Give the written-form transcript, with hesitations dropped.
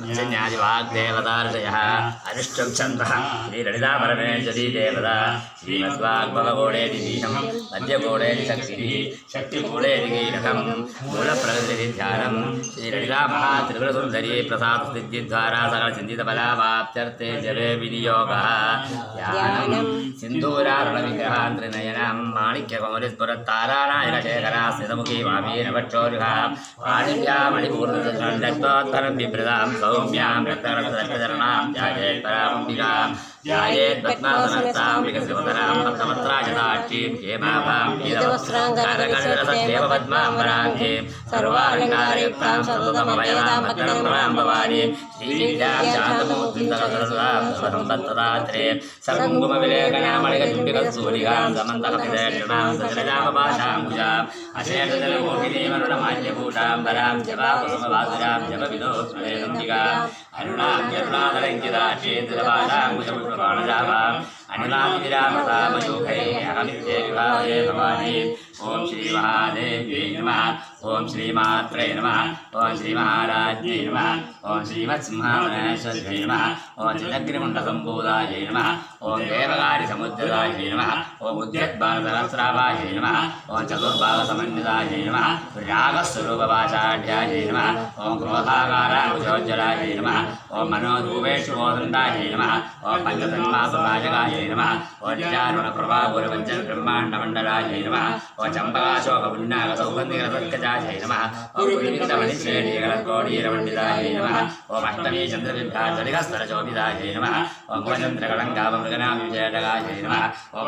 वाग्देवतार्षयः अरिष्टं छन्दः श्रीललितापरमेश्वरी देवता श्रीमद्वाग्भवगोडेति दीनं मध्यगोडेति शक्तिः शक्तिगोडेति कीलकं मूलप्रकृतिः ध्यानं श्रीललितामहात्रिपुरसुन्दरी प्रसादसिद्धिद्वारा सकलचिन्तितफलावाप्त्यर्थे जपे विनियोगः ध्यानं सिन्दूरारुणविग्रहान् त्रिनयनं माणिक्यकौलिस्फुरत्तारानायकशेखरा स्थितमुखी वामीनवक्षोरुहा पाणिभ्या मणिपूर्णदण्डत्वोत्तरं बिभ्रतां सौम्यां रक्तरक्तदर्शनां ध्यायेत्पराम्बिकां ध्यायेत्पद्मासनस्तां विकसितवदनां पद्मपत्रायदाक्षीं हेमाभां नीलवस्त्रकारकरसदेवपद्माम्बराङ्गीं सर्वालङ्कारयुक्तां सततमभयदां भद्रं भवानीं श्रीविद्यां शान्तमूर्तिं सर्वसम्पत्तदात्रे सर्वकुङ्कुमविलेखनामणिकचुम्बिकसूरिकां समन्तकपिदेक्षणां सजलजापपाशाम्बुजाम् अशेषजलमोहिनीमरुणमाल्यभूषां बलां जपाकुसुमवासुरां जपविदोस्मरेदम्बिकाम् अरुणां यरुणादलङ्किताक्षेत्रपाशाङ्कुशपुष्पबाणजाभाम् अनिलादिविरामतामयूखैः अहमित्ये विभावये भवानी ओं श्री महादेव्यै नमः ओं श्रीमात्रे नमः ओं श्रीमहाराज्ञै नमः ओं श्रीमत्सिंहासनेश्वर्यै नमः ओं चिदग्निकुण्डसम्भूतायै नमः ओं देवकार्यसमुद्रदायै नमः ओं उद्यद्बालसहस्राभायै नमः ओं चतुर्बालसमन्वितायै नमः रागस्वरूपपाषाढ्यायै नमः ओं क्रोधाकाराकुशोज्ज्वलायै नमः ओं मनोधूमेषुमोदण्डायै नमः ओं पञ्चतन्मासराजकायै नमः ओं चारुणप्रभापुरपञ्चब्रह्माण्डमण्डलायै नमः ओं चम्पकाशोकपुण्णाकसौगन्धिकरसर्कजायै नमः ओं पुलिमितमणिश्रेणीकरकोडीरमण्डितायै नमः ओं अष्टमी चन्द्रविभ्राजलिकस्तरचोभितायै नमः ओं भवचन्द्रकलङ्कावमृगनामविजयटकायै नमः ओं